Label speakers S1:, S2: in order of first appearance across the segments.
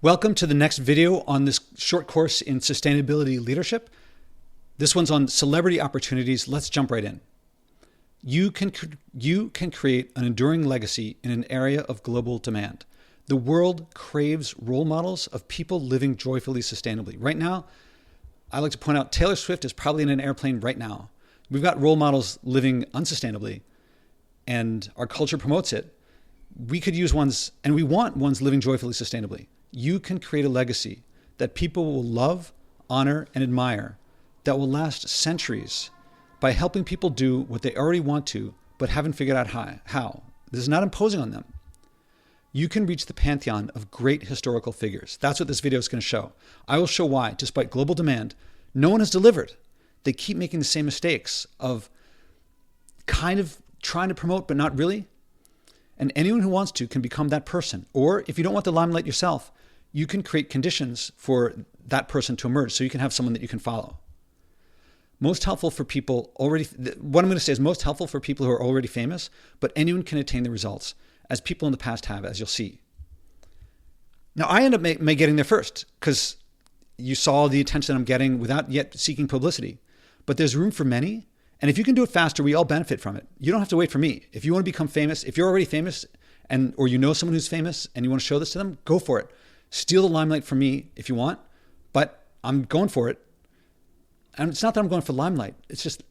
S1: Welcome to the next video on this short course in sustainability leadership. This one's on celebrity opportunities. Let's jump right in. You can create an enduring legacy in an area of global demand. The world craves role models of people living joyfully sustainably. Right now, I like to point out Taylor Swift is probably in an airplane right now. We've got role models living unsustainably, and our culture promotes it. We could use ones, and we want ones living joyfully sustainably. You can create a legacy that people will love, honor, and admire that will last centuries by helping people do what they already want to, but haven't figured out how. This is not imposing on them. You can reach the pantheon of great historical figures. That's what this video is going to show. I will show why, despite global demand, no one has delivered. They keep making the same mistakes of kind of trying to promote, but not really. And anyone who wants to can become that person. Or if you don't want the limelight yourself, you can create conditions for that person to emerge so you can have someone that you can follow. Most helpful for people already, what I'm going to say is most helpful for people who are already famous, but anyone can attain the results, as people in the past have, as you'll see. Now, I end up getting there first because you saw the attention I'm getting without yet seeking publicity. But there's room for many. And if you can do it faster, we all benefit from it. You don't have to wait for me. If you want to become famous, if you're already famous or you know someone who's famous and you want to show this to them, go for it. Steal the limelight from me if you want, but I'm going for it. And it's not that I'm going for limelight. It's just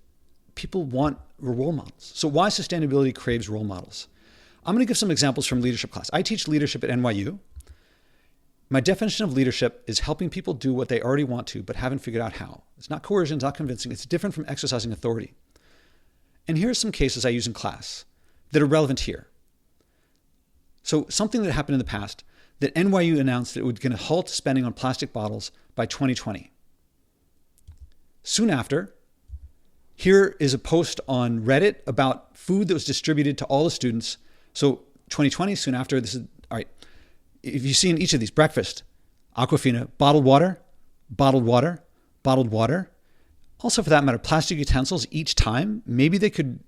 S1: people want role models. So why sustainability craves role models? I'm going to give some examples from leadership class. I teach leadership at NYU. My definition of leadership is helping people do what they already want to, but haven't figured out how. It's not coercion, it's not convincing. It's different from exercising authority. And here are some cases I use in class that are relevant here. So something that happened in the past, that NYU announced that it was going to halt spending on plastic bottles by 2020. Soon after, here is a post on Reddit about food that was distributed to all the students. So 2020, soon after, this is, all right. If you see in each of these, breakfast, Aquafina, bottled water, bottled water, bottled water. Also, for that matter, plastic utensils each time, maybe they could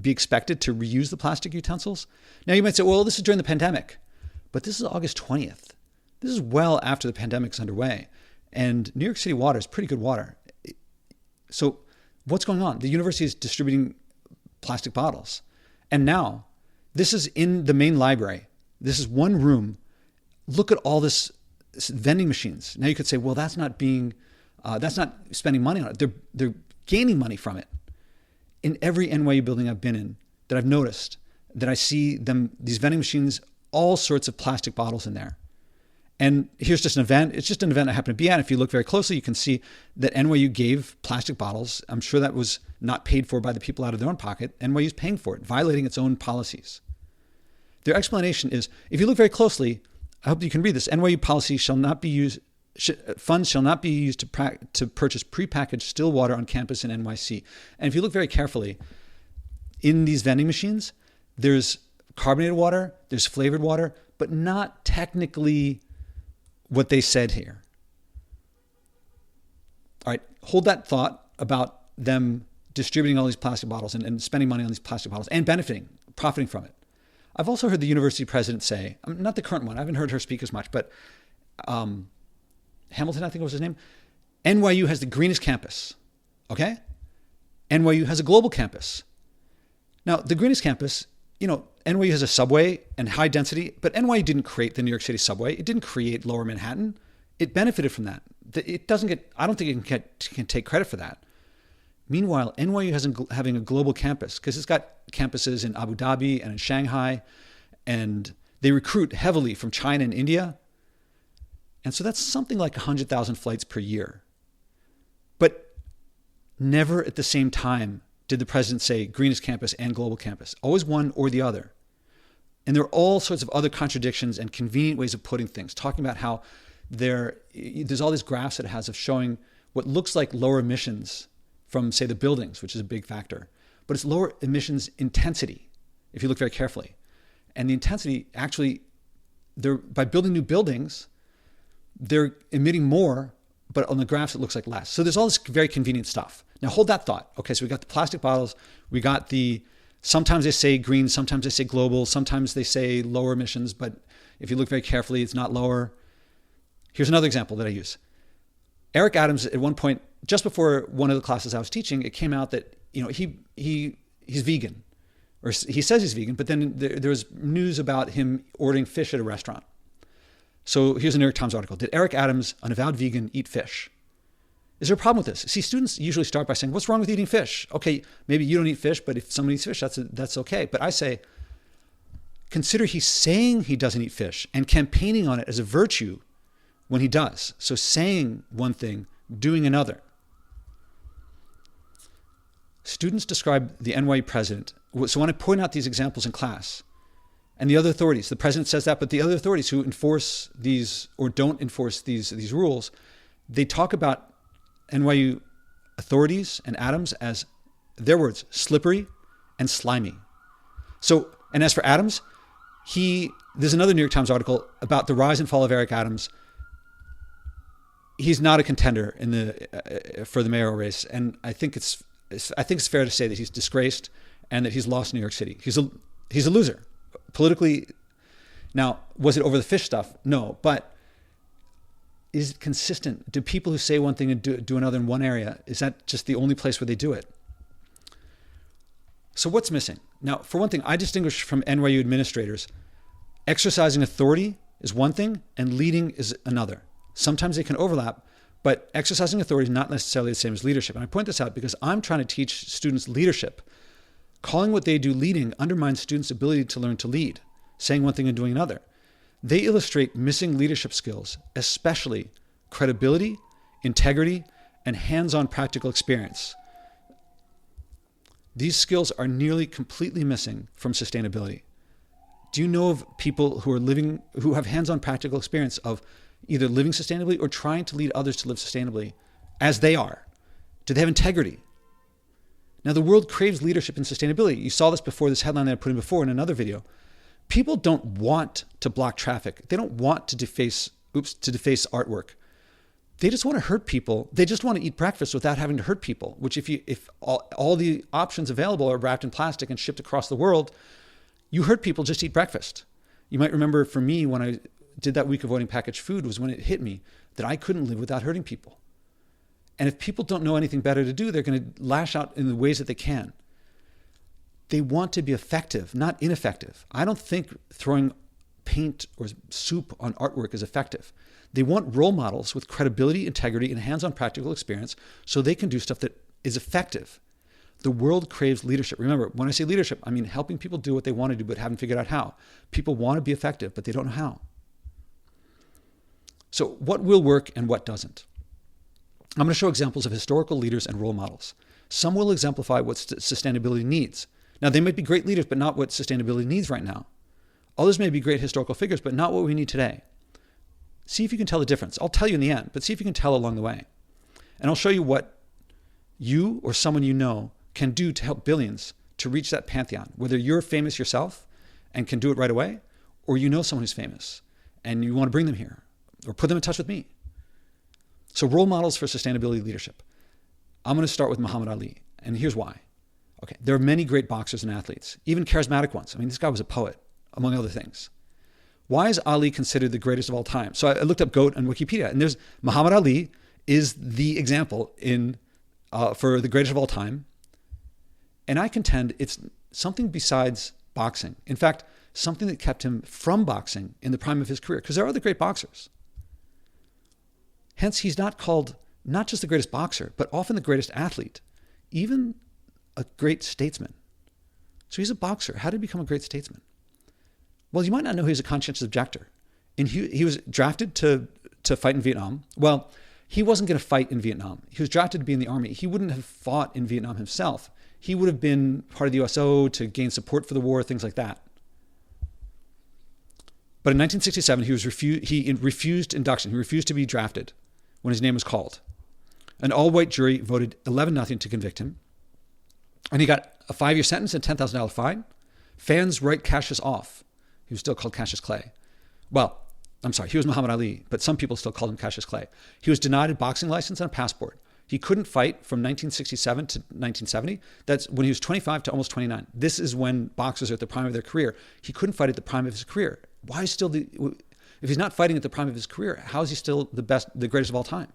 S1: be expected to reuse the plastic utensils. Now you might say, well, this is during the pandemic, but this is August 20th. This is well after the pandemic's underway. And New York City water is pretty good water. So what's going on? The university is distributing plastic bottles. And now this is in the main library. This is one room. Look at all this vending machines. Now you could say, well, that's not spending money on it. They're gaining money from it. In every NYU building I've been in that I've noticed, that I see these vending machines, all sorts of plastic bottles in there. And here's just an event. It's just an event I happen to be at. If you look very closely, you can see that NYU gave plastic bottles. I'm sure that was not paid for by the people out of their own pocket. NYU's paying for it, violating its own policies. Their explanation is, if you look very closely, I hope you can read this. NYU policy funds shall not be used to purchase prepackaged still water on campus in NYC. And if you look very carefully, in these vending machines, there's carbonated water, there's flavored water, but not technically what they said here. All right, hold that thought about them distributing all these plastic bottles and spending money on these plastic bottles and profiting from it. I've also heard the university president say, not the current one, I haven't heard her speak as much, but Hamilton, I think was his name, NYU has the greenest campus, okay? NYU has a global campus. Now, the greenest campus, NYU has a subway and high density, but NYU didn't create the New York City subway. It didn't create Lower Manhattan. It benefited from that. I don't think it can take credit for that. Meanwhile, NYU having a global campus because it's got campuses in Abu Dhabi and in Shanghai, and they recruit heavily from China and India. And so that's something like 100,000 flights per year. But never at the same time did the president say greenest campus and global campus, always one or the other. And there are all sorts of other contradictions and convenient ways of putting things, talking about how there's all these graphs that it has of showing what looks like lower emissions from, say, the buildings, which is a big factor. But it's lower emissions intensity, if you look very carefully. And the intensity actually, by building new buildings, they're emitting more, but on the graphs it looks like less. So there's all this very convenient stuff. Now hold that thought. Okay, so we got the plastic bottles, we got sometimes they say green, sometimes they say global, sometimes they say lower emissions, but if you look very carefully, it's not lower. Here's another example that I use. Eric Adams, at one point, just before one of the classes I was teaching, it came out that he's vegan, or he says he's vegan, but then there was news about him ordering fish at a restaurant. So here's a New York Times article. Did Eric Adams, an avowed vegan, eat fish? Is there a problem with this? See, students usually start by saying, what's wrong with eating fish? Okay, maybe you don't eat fish, but if someone eats fish, that's okay. But I say, consider he's saying he doesn't eat fish and campaigning on it as a virtue when he does. So saying one thing, doing another. Students describe the NYU president. So when I point out these examples in class, and the other authorities, the president says that, but the other authorities who enforce these or don't enforce these rules, they talk about NYU authorities and Adams as, their words, slippery and slimy. So, and as for Adams, there's another New York Times article about the rise and fall of Eric Adams. He's not a contender for the mayoral race, and I think it's fair to say that he's disgraced and that he's lost New York City. He's a loser politically. Now, was it over the fish stuff? No, but is it consistent? Do people who say one thing and do another in one area, is that just the only place where they do it? So what's missing? Now, for one thing, I distinguish from NYU administrators. Exercising authority is one thing and leading is another. Sometimes they can overlap, but exercising authority is not necessarily the same as leadership. And I point this out because I'm trying to teach students leadership. Calling what they do leading undermines students' ability to learn to lead, saying one thing and doing another. They illustrate missing leadership skills, especially credibility, integrity, and hands-on practical experience. These skills are nearly completely missing from sustainability. Do you know of people who have hands-on practical experience of either living sustainably or trying to lead others to live sustainably as they are? Do they have integrity? Now, the world craves leadership and sustainability. You saw this before, this headline that I put in before in another video. People don't want to block traffic. They don't want to deface artwork. They just want to hurt people. They just want to eat breakfast without having to hurt people, which if all the options available are wrapped in plastic and shipped across the world, you hurt people, just eat breakfast. You might remember for me when I did that week avoiding packaged food was when it hit me that I couldn't live without hurting people. And if people don't know anything better to do, they're going to lash out in the ways that they can. They want to be effective, not ineffective. I don't think throwing paint or soup on artwork is effective. They want role models with credibility, integrity, and hands-on practical experience so they can do stuff that is effective. The world craves leadership. Remember, when I say leadership, I mean helping people do what they want to do but haven't figured out how. People want to be effective, but they don't know how. So what will work and what doesn't? I'm going to show examples of historical leaders and role models. Some will exemplify what sustainability needs. Now, they might be great leaders, but not what sustainability needs right now. Others may be great historical figures, but not what we need today. See if you can tell the difference. I'll tell you in the end, but see if you can tell along the way. And I'll show you what you or someone you know can do to help billions to reach that pantheon, whether you're famous yourself and can do it right away, or you know someone who's famous and you want to bring them here or put them in touch with me. So role models for sustainability leadership. I'm going to start with Muhammad Ali, and here's why. Okay, there are many great boxers and athletes, even charismatic ones. I mean, this guy was a poet, among other things. Why is Ali considered the greatest of all time? So I looked up GOAT on Wikipedia, and there's Muhammad Ali is the example for the greatest of all time. And I contend it's something besides boxing. In fact, something that kept him from boxing in the prime of his career, because there are other great boxers. Hence, he's not called not just the greatest boxer, but often the greatest athlete, even a great statesman. So he's a boxer. How did he become a great statesman? Well, you might not know he was a conscientious objector. And he was drafted to fight in Vietnam. Well, he wasn't going to fight in Vietnam. He was drafted to be in the army. He wouldn't have fought in Vietnam himself. He would have been part of the USO to gain support for the war, things like that. But in 1967, he refused induction. He refused to be drafted when his name was called. An all-white jury voted 11-0 to convict him. And he got a 5-year sentence and $10,000 fine. Fans write Cassius off. He was still called Cassius Clay. Well, I'm sorry, he was Muhammad Ali, but some people still called him Cassius Clay. He was denied a boxing license and a passport. He couldn't fight from 1967 to 1970. That's when he was 25 to almost 29. This is when boxers are at the prime of their career. He couldn't fight at the prime of his career. Why still If he's not fighting at the prime of his career, how is he still the greatest of all time?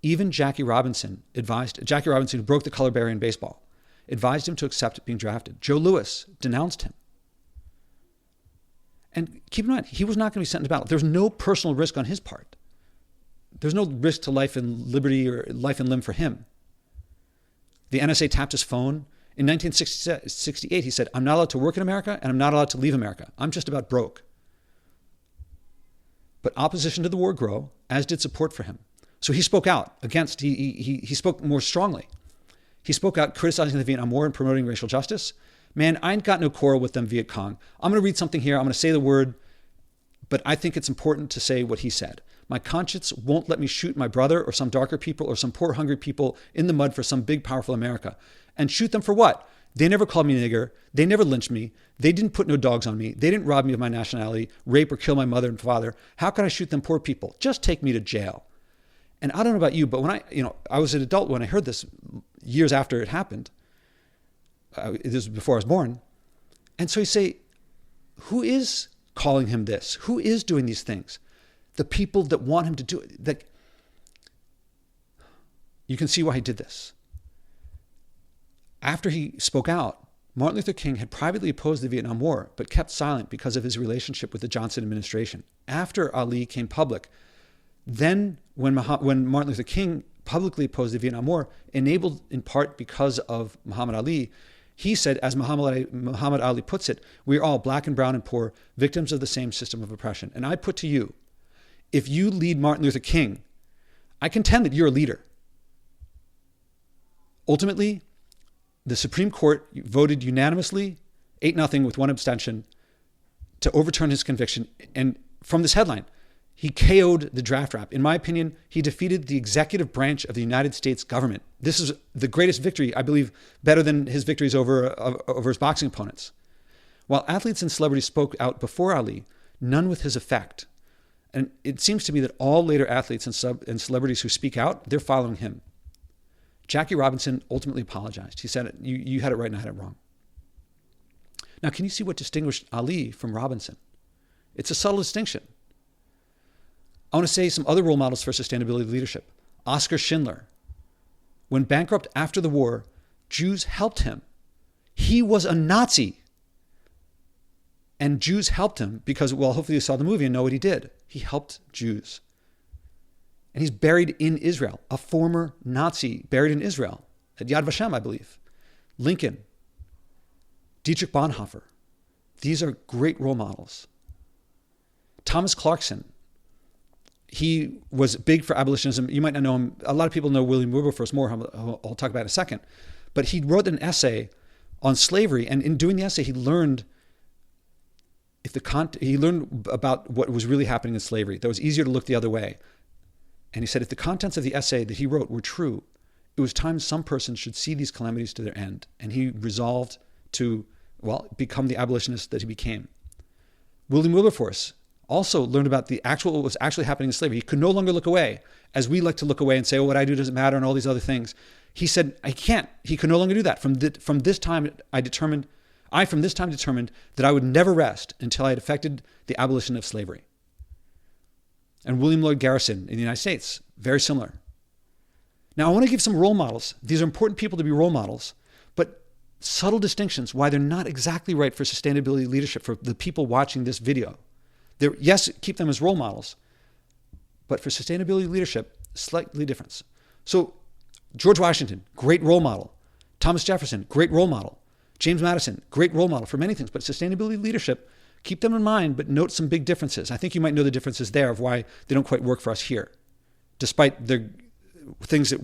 S1: Even Jackie Robinson, who broke the color barrier in baseball, advised him to accept being drafted. Joe Louis denounced him. And keep in mind, he was not going to be sent into battle. There's no personal risk on his part. There's no risk to life and liberty or life and limb for him. The NSA tapped his phone. In 1968, he said, I'm not allowed to work in America and I'm not allowed to leave America. I'm just about broke. But opposition to the war grew, as did support for him. So he spoke out against, he spoke more strongly. He spoke out criticizing the Vietnam War and promoting racial justice. Man, I ain't got no quarrel with them Viet Cong. I'm going to read something here. I'm going to say the word, but I think it's important to say what he said. My conscience won't let me shoot my brother or some darker people or some poor hungry people in the mud for some big powerful America. And shoot them for what? They never called me nigger. They never lynched me. They didn't put no dogs on me. They didn't rob me of my nationality, rape or kill my mother and father. How could I shoot them poor people? Just take me to jail. And I don't know about you, but when I was an adult when I heard this years after it happened. This was before I was born. And so you say, who is calling him this? Who is doing these things? The people that want him to do it. That you can see why he did this. After he spoke out, Martin Luther King had privately opposed the Vietnam War, but kept silent because of his relationship with the Johnson administration. After Ali came public, then when Martin Luther King publicly opposed the Vietnam War, enabled in part because of Muhammad Ali, he said, as Muhammad Ali puts it, we are all black and brown and poor, victims of the same system of oppression. And I put to you, if you lead Martin Luther King, I contend that you're a leader. Ultimately, the Supreme Court voted unanimously, 8-0 with one abstention, to overturn his conviction. And from this headline, he KO'd the draft rap. In my opinion, he defeated the executive branch of the United States government. This is the greatest victory, I believe, better than his victories over his boxing opponents. While athletes and celebrities spoke out before Ali, none with his effect. And it seems to me that all later athletes and celebrities who speak out, they're following him. Jackie Robinson ultimately apologized. He said, you had it right and I had it wrong. Now, can you see what distinguished Ali from Robinson? It's a subtle distinction. I want to say some other role models for sustainability leadership. Oskar Schindler. When bankrupt after the war, Jews helped him. He was a Nazi. And Jews helped him because, well, hopefully you saw the movie and know what he did. He helped Jews. And he's buried in Israel, a former Nazi buried in Israel, at Yad Vashem, I believe. Lincoln, Dietrich Bonhoeffer. These are great role models. Thomas Clarkson. He was big for abolitionism. You might not know him. A lot of people know William Wilberforce more. I'll talk about in a second. But he wrote an essay on slavery. And in doing the essay, he learned about what was really happening in slavery. That it was easier to look the other way. And he said, if the contents of the essay that he wrote were true, it was time some person should see these calamities to their end. And he resolved to, become the abolitionist that he became. William Wilberforce also learned about what was actually happening in slavery. He could no longer look away, as we like to look away and say, what I do doesn't matter and all these other things. He said, I can't. He could no longer do that. From this time determined that I would never rest until I had effected the abolition of slavery. And William Lloyd Garrison in the United States, very similar. Now, I want to give some role models. These are important people to be role models, but subtle distinctions why they're not exactly right for sustainability leadership for the people watching this video. Yes, keep them as role models, but for sustainability leadership, slightly different. So George Washington, great role model. Thomas Jefferson, great role model. James Madison, great role model for many things, but sustainability leadership, keep them in mind, but note some big differences. I think you might know the differences there of why they don't quite work for us here, despite the things that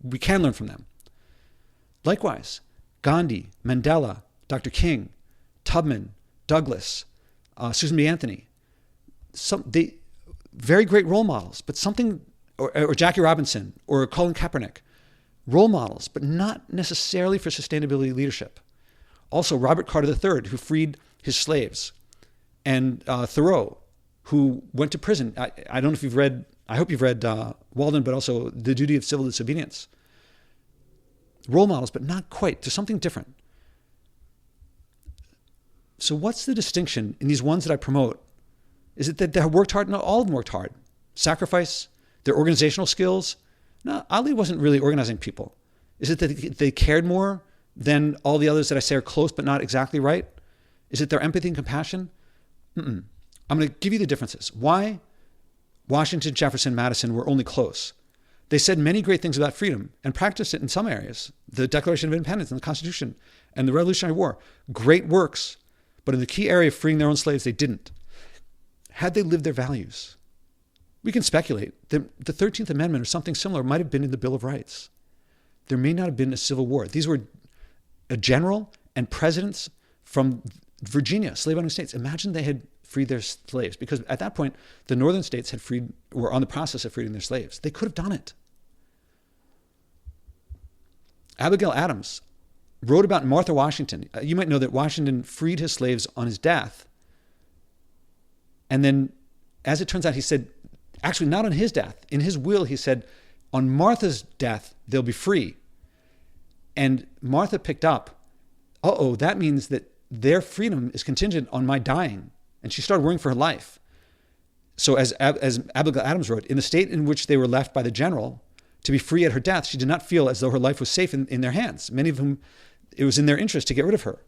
S1: we can learn from them. Likewise, Gandhi, Mandela, Dr. King, Tubman, Douglass, Susan B. Anthony, very great role models, but or Jackie Robinson or Colin Kaepernick, role models, but not necessarily for sustainability leadership. Also, Robert Carter III, who freed his slaves, and Thoreau, who went to prison. I don't know if you've read, I hope you've read Walden, but also The Duty of Civil Disobedience. Role models, but not quite. There's something different. So what's the distinction in these ones that I promote Is it that they worked hard? No, all of them worked hard. Sacrifice, their organizational skills. No, Ali wasn't really organizing people. Is it that they cared more than all the others that I say are close but not exactly right? Is it their empathy and compassion? I'm going to give you the differences. Why Washington, Jefferson, Madison were only close. They said many great things about freedom and practiced it in some areas. The Declaration of Independence and the Constitution and the Revolutionary War. Great works. But in the key area of freeing their own slaves, they didn't. Had they lived their values? We can speculate. The 13th Amendment or something similar might have been in the Bill of Rights. There may not have been a civil war. These were a general and presidents from Virginia, slave-owning states. Imagine they had freed their slaves, because at that point, the northern states were on the process of freeing their slaves. They could have done it. Abigail Adams wrote about Martha Washington. You might know that Washington freed his slaves on his death. And then, as it turns out, he said, actually not on his death. In his will, he said, on Martha's death, they'll be free. And Martha picked up, that means that their freedom is contingent on my dying. And she started worrying for her life. So as Abigail Adams wrote, in the state in which they were left by the general to be free at her death, she did not feel as though her life was safe in their hands. Many of whom, it was in their interest to get rid of her.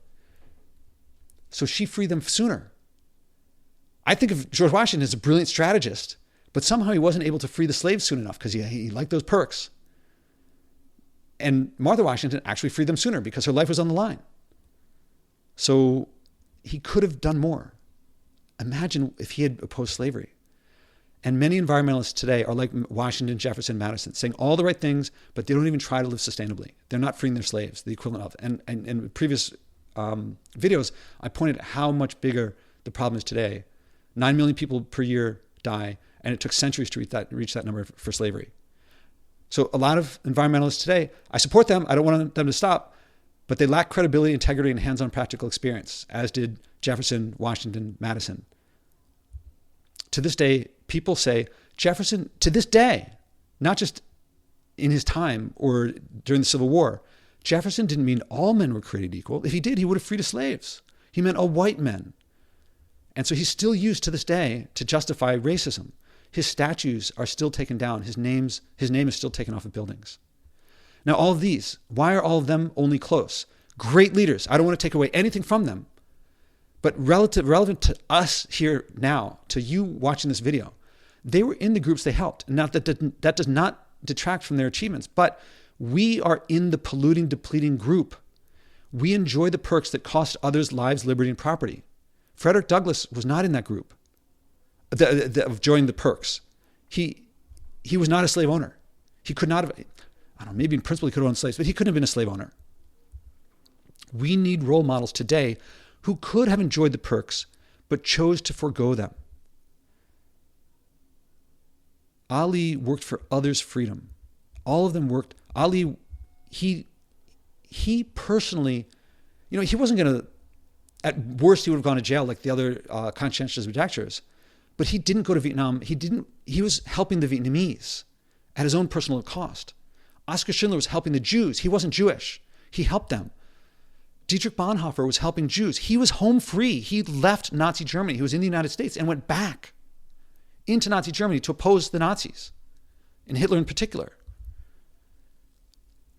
S1: So she freed them sooner. I think of George Washington as a brilliant strategist, but somehow he wasn't able to free the slaves soon enough because he liked those perks. And Martha Washington actually freed them sooner because her life was on the line. So he could have done more. Imagine if he had opposed slavery. And many environmentalists today are like Washington, Jefferson, Madison, saying all the right things, but they don't even try to live sustainably. They're not freeing their slaves, the equivalent of. And in previous videos, I pointed out how much bigger the problem is today. 9 million people per year die, and it took centuries to reach that number for slavery. So a lot of environmentalists today, I support them, I don't want them to stop, but they lack credibility, integrity, and hands-on practical experience, as did Jefferson, Washington, Madison. To this day, people say Jefferson, to this day, not just in his time or during the Civil War, Jefferson didn't mean all men were created equal. If he did, he would have freed the slaves. He meant all white men. And so he's still used to this day to justify racism. His statues are still taken down. His name is still taken off of buildings. Now, all of these, why are all of them only close? Great leaders. I don't want to take away anything from them. But relevant to us here now, to you watching this video, they were in the groups they helped. Now, that does not detract from their achievements, but we are in the polluting, depleting group. We enjoy the perks that cost others lives, liberty, and property. Frederick Douglass was not in that group of enjoying the perks. He was not a slave owner. He could not have, I don't know, maybe in principle he could have owned slaves, but he couldn't have been a slave owner. We need role models today who could have enjoyed the perks, but chose to forego them. Ali worked for others' freedom. All of them worked. Ali, he personally, he wasn't going to, at worst, he would have gone to jail like the other conscientious objectors. But he didn't go to Vietnam. He was helping the Vietnamese at his own personal cost. Oskar Schindler was helping the Jews. He wasn't Jewish. He helped them. Dietrich Bonhoeffer was helping Jews. He was home free. He left Nazi Germany. He was in the United States and went back into Nazi Germany to oppose the Nazis, and Hitler in particular.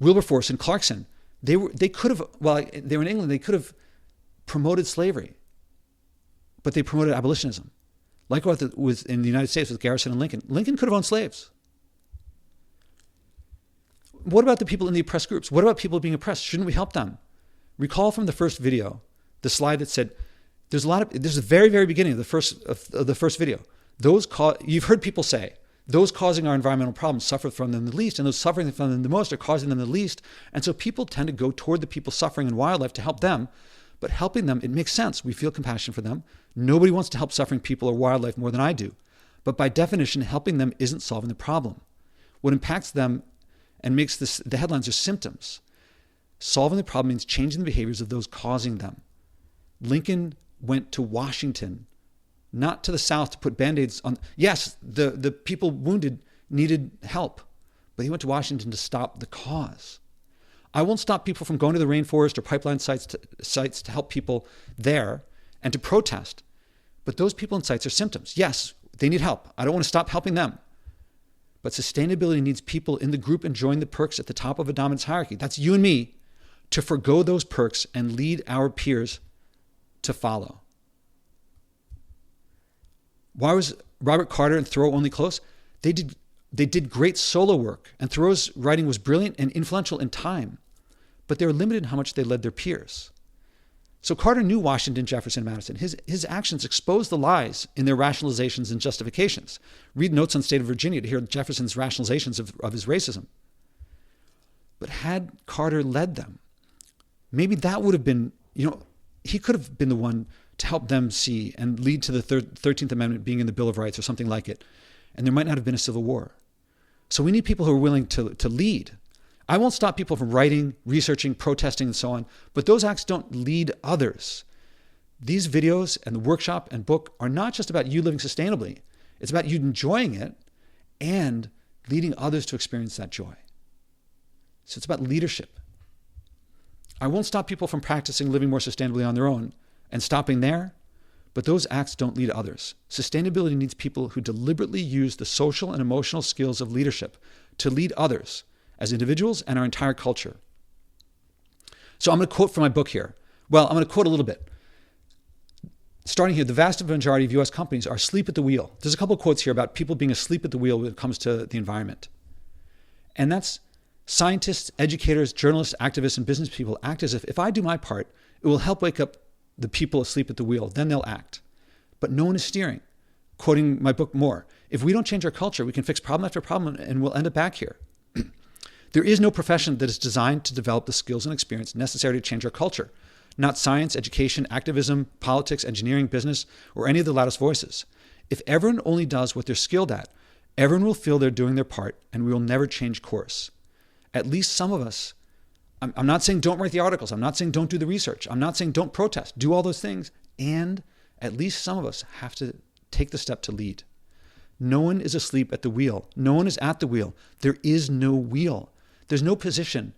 S1: Wilberforce and Clarkson, they were in England, they could have promoted slavery, but they promoted abolitionism. Like what was in the United States with Garrison and Lincoln. Lincoln could have owned slaves. What about the people in the oppressed groups? What about people being oppressed? Shouldn't we help them? Recall from the first video, the slide that said, this is the very, very beginning of the first video. You've heard people say, those causing our environmental problems suffer from them the least, and those suffering from them the most are causing them the least. And so people tend to go toward the people suffering in wildlife to help them. But helping them, it makes sense. We feel compassion for them. Nobody wants to help suffering people or wildlife more than I do. But by definition, helping them isn't solving the problem. What impacts them and makes the headlines are symptoms. Solving the problem means changing the behaviors of those causing them. Lincoln went to Washington, not to the South, to put Band-Aids on. Yes, the people wounded needed help, but he went to Washington to stop the cause. I won't stop people from going to the rainforest or pipeline sites to help people there and to protest. But those people in sites are symptoms. Yes, they need help. I don't want to stop helping them. But sustainability needs people in the group enjoying the perks at the top of a dominance hierarchy. That's you and me, to forgo those perks and lead our peers to follow. Why was Robert Carter and Thoreau only close? They did great solo work, and Thoreau's writing was brilliant and influential in time, but they were limited in how much they led their peers. So Carter knew Washington, Jefferson, Madison. His actions exposed the lies in their rationalizations and justifications. Read Notes on the State of Virginia to hear Jefferson's rationalizations of his racism. But had Carter led them, maybe that would have been, he could have been the one to help them see and lead to the 13th Amendment being in the Bill of Rights or something like it. And there might not have been a civil war. So we need people who are willing to lead. I won't stop people from writing, researching, protesting, and so on, but those acts don't lead others. These videos and the workshop and book are not just about you living sustainably. It's about you enjoying it and leading others to experience that joy. So it's about leadership. I won't stop people from practicing living more sustainably on their own and stopping there, but those acts don't lead others. Sustainability needs people who deliberately use the social and emotional skills of leadership to lead others as individuals and our entire culture. So I'm going to quote from my book here. Well, I'm going to quote a little bit. Starting here, the vast majority of U.S. companies are asleep at the wheel. There's a couple of quotes here about people being asleep at the wheel when it comes to the environment. And that's scientists, educators, journalists, activists, and business people act as if I do my part, it will help wake up the people asleep at the wheel. Then they'll act. But no one is steering. Quoting my book more, if we don't change our culture, we can fix problem after problem and we'll end up back here. There is no profession that is designed to develop the skills and experience necessary to change our culture. Not science, education, activism, politics, engineering, business, or any of the loudest voices. If everyone only does what they're skilled at, everyone will feel they're doing their part and we will never change course. At least some of us, I'm not saying don't write the articles. I'm not saying don't do the research. I'm not saying don't protest. Do all those things. And at least some of us have to take the step to lead. No one is asleep at the wheel. No one is at the wheel. There is no wheel. There's no position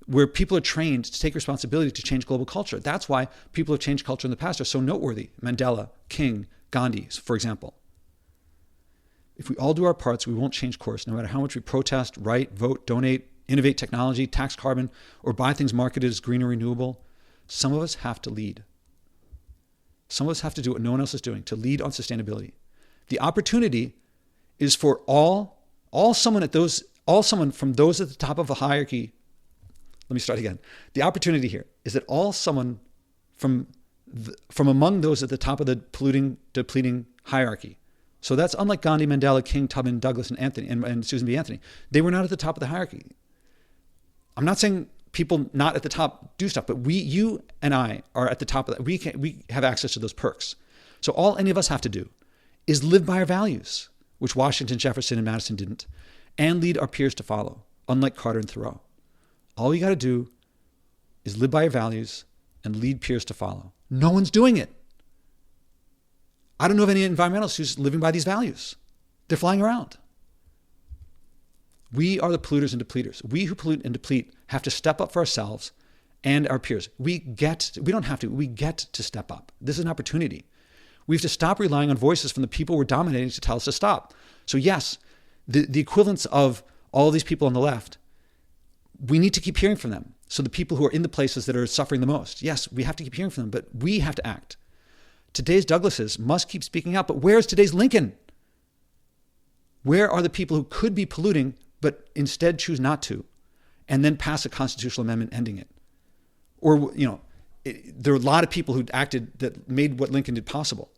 S1: where people are trained to take responsibility to change global culture. That's why people who have changed culture in the past are so noteworthy. Mandela, King, Gandhi, for example. If we all do our parts, we won't change course, no matter how much we protest, write, vote, donate, innovate technology, tax carbon, or buy things marketed as green or renewable. Some of us have to lead. Some of us have to do what no one else is doing, to lead on sustainability. The opportunity is for someone from those at the top of a hierarchy. Let me start again. The opportunity here is that someone from among those at the top of the polluting, depleting hierarchy. So that's unlike Gandhi, Mandela, King, Tubman, Douglas, and Anthony, and Susan B. Anthony. They were not at the top of the hierarchy. I'm not saying people not at the top do stuff, but you and I are at the top of that. We have access to those perks. So all any of us have to do is live by our values, which Washington, Jefferson, and Madison didn't, and lead our peers to follow, unlike Carter and Thoreau. All you got to do is live by your values and lead peers to follow. No one's doing it. I don't know of any environmentalists who's living by these values. They're flying around. We are the polluters and depleters. We who pollute and deplete have to step up for ourselves and our peers. We get to step up. This is an opportunity. We have to stop relying on voices from the people we're dominating to tell us to stop. So yes, the equivalence of all these people on the left, we need to keep hearing from them. So the people who are in the places that are suffering the most, yes, we have to keep hearing from them, but we have to act. Today's Douglases must keep speaking out, but where's today's Lincoln? Where are the people who could be polluting, but instead choose not to, and then pass a constitutional amendment ending it? Or, there are a lot of people who acted that made what Lincoln did possible.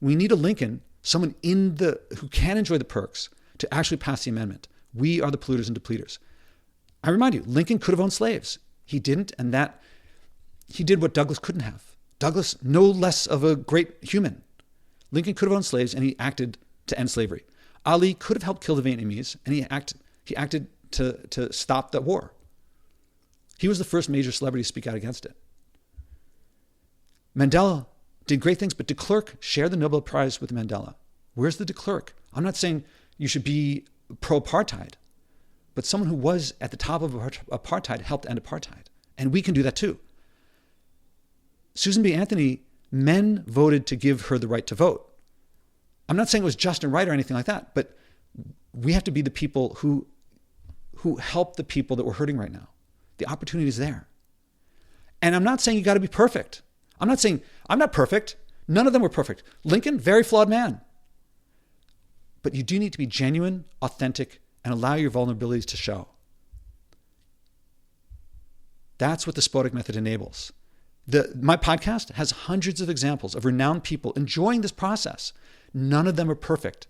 S1: We need a Lincoln, someone who can enjoy the perks, to actually pass the amendment. We are the polluters and depleters. I remind you, Lincoln could have owned slaves. He didn't, and that he did what Douglas couldn't have. Douglas, no less of a great human. Lincoln could have owned slaves, and he acted to end slavery. Ali could have helped kill the Vietnamese, and he acted to stop that war. He was the first major celebrity to speak out against it. Mandela did great things, but de Klerk shared the Nobel Prize with Mandela. Where's the de Klerk? I'm not saying you should be pro-apartheid, but someone who was at the top of apartheid helped end apartheid. And we can do that too. Susan B. Anthony Men voted to give her the right to vote. I'm not saying it was just and right or anything like that, but we have to be the people who help the people that we're hurting right now. The opportunity is there. And I'm not saying you got to be perfect. I'm not saying I'm not perfect. None of them were perfect. Lincoln, very flawed man. But you do need to be genuine, authentic, and allow your vulnerabilities to show. That's what the Spodek method enables. My podcast has hundreds of examples of renowned people enjoying this process. None of them are perfect,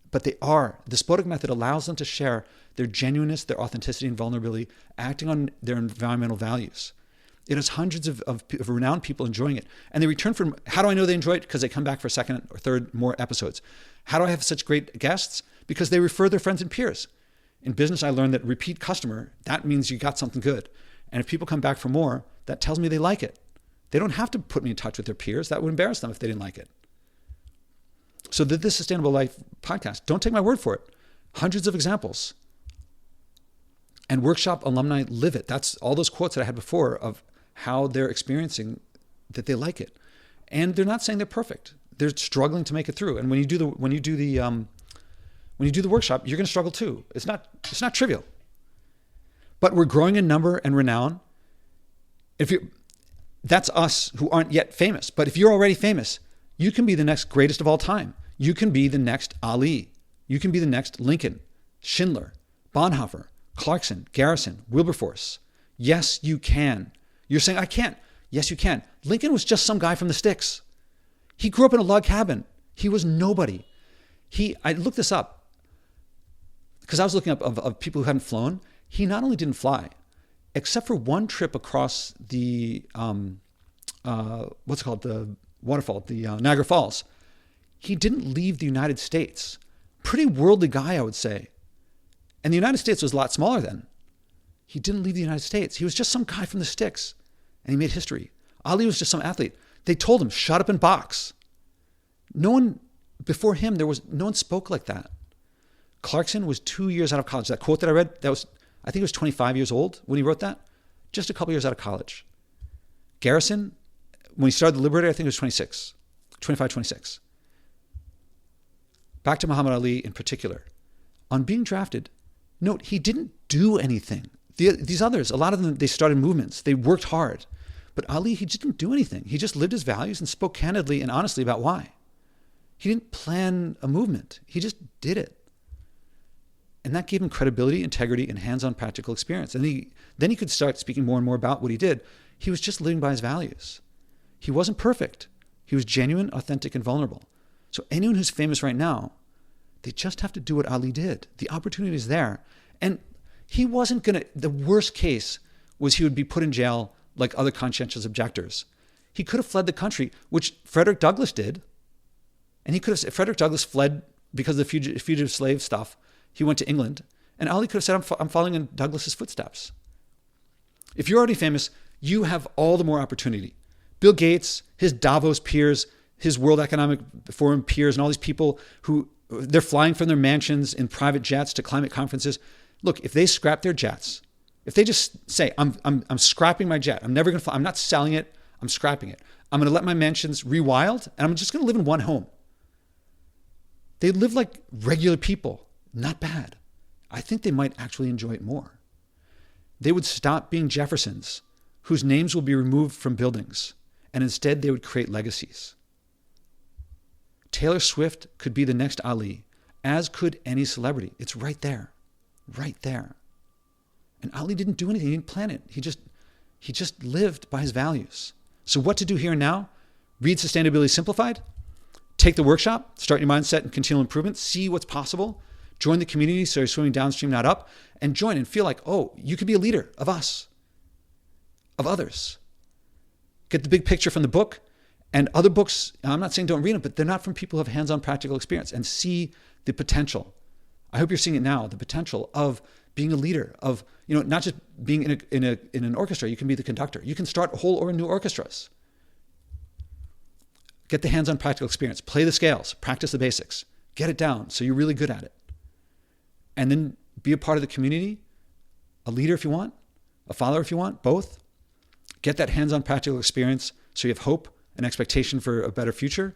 S1: but they are. The Spodek method allows them to share their genuineness, their authenticity, and vulnerability, acting on their environmental values. It has hundreds of renowned people enjoying it. And they return from, how do I know they enjoy it? Because they come back for a second or third more episodes. How do I have such great guests? Because they refer their friends and peers. In business, I learned that repeat customer, that means you got something good. And if people come back for more, that tells me they like it. They don't have to put me in touch with their peers. That would embarrass them if they didn't like it. So this Sustainable Life podcast, don't take my word for it. Hundreds of examples. And workshop alumni live it. That's all those quotes that I had before of how they're experiencing that they like it. And they're not saying they're perfect. They're struggling to make it through. And when you do the workshop, you're going to struggle too. It's not trivial. But we're growing in number and renown. That's us who aren't yet famous. But if you're already famous, you can be the next greatest of all time. You can be the next Ali. You can be the next Lincoln, Schindler, Bonhoeffer, Clarkson, Garrison, Wilberforce. Yes, you can. You're saying, I can't. Yes, you can. Lincoln was just some guy from the sticks. He grew up in a log cabin. He was nobody. I looked this up because I was looking up of people who hadn't flown. He not only didn't fly, except for one trip across the, the waterfall, the Niagara Falls. He didn't leave the United States. Pretty worldly guy, I would say. And the United States was a lot smaller then. He didn't leave the United States. He was just some guy from the sticks. And he made history. Ali was just some athlete. They told him, shut up and box. No one, before him, no one spoke like that. Clarkson was 2 years out of college. That quote that I read, I think he was 25 years old when he wrote that. Just a couple years out of college. Garrison, when he started the Liberator, I think he was 26. Back to Muhammad Ali in particular. On being drafted, note, he didn't do anything. These others, a lot of them, they started movements. They worked hard. But Ali, he didn't do anything. He just lived his values and spoke candidly and honestly about why. He didn't plan a movement. He just did it. And that gave him credibility, integrity, and hands-on practical experience. And then he could start speaking more and more about what he did. He was just living by his values. He wasn't perfect. He was genuine, authentic, and vulnerable. So anyone who's famous right now, they just have to do what Ali did. The opportunity is there. And he wasn't going to, the worst case was he would be put in jail like other conscientious objectors. He could have fled the country, which Frederick Douglass did. And Frederick Douglass fled because of the fugitive slave stuff. He went to England. And Ali could have said, I'm following in Douglass's footsteps. If you're already famous, you have all the more opportunity. Bill Gates, his Davos peers, his World Economic Forum peers, and all these people who they're flying from their mansions in private jets to climate conferences. Look, if they scrap their jets, if they just say, I'm scrapping my jet, I'm never going to fly, I'm not selling it, I'm scrapping it. I'm going to let my mansions rewild, and I'm just going to live in one home. They live like regular people. Not bad. I think they might actually enjoy it more. They would stop being Jeffersons, whose names will be removed from buildings, and instead they would create legacies. Taylor Swift could be the next Ali, as could any celebrity. It's right there. Right there. And Ali didn't do anything. He didn't plan it. He just lived by his values. So what to do here and now? Read Sustainability Simplified. Take the workshop. Start your mindset and continual improvement. See what's possible. Join the community so you're swimming downstream, not up. And join and feel like, oh, you could be a leader of us, of others. Get the big picture from the book. And other books, I'm not saying don't read them, but they're not from people who have hands-on practical experience. And see the potential. I hope you're seeing it now, the potential of being a leader, of not just being in an orchestra. You can be the conductor. You can start whole or new orchestras. Get the hands-on practical experience. Play the scales. Practice the basics. Get it down so you're really good at it. And then be a part of the community, a leader if you want, a follower if you want, both. Get that hands-on practical experience so you have hope an expectation for a better future.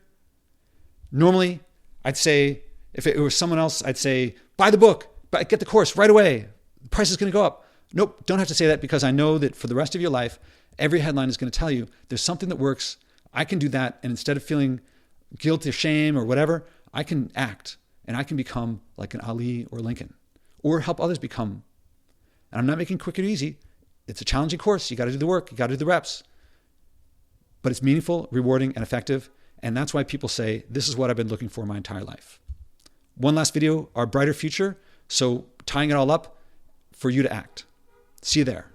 S1: Normally, I'd say, if it was someone else, I'd say, buy the book, get the course right away. The price is going to go up. Nope, don't have to say that, because I know that for the rest of your life, every headline is going to tell you there's something that works. I can do that. And instead of feeling guilt or shame or whatever, I can act and I can become like an Ali or Lincoln, or help others become. And I'm not making quick and easy. It's a challenging course. You got to do the work. You got to do the reps. But it's meaningful, rewarding, and effective. And that's why people say, this is what I've been looking for my entire life. One last video, our brighter future. So tying it all up, for you to act. See you there.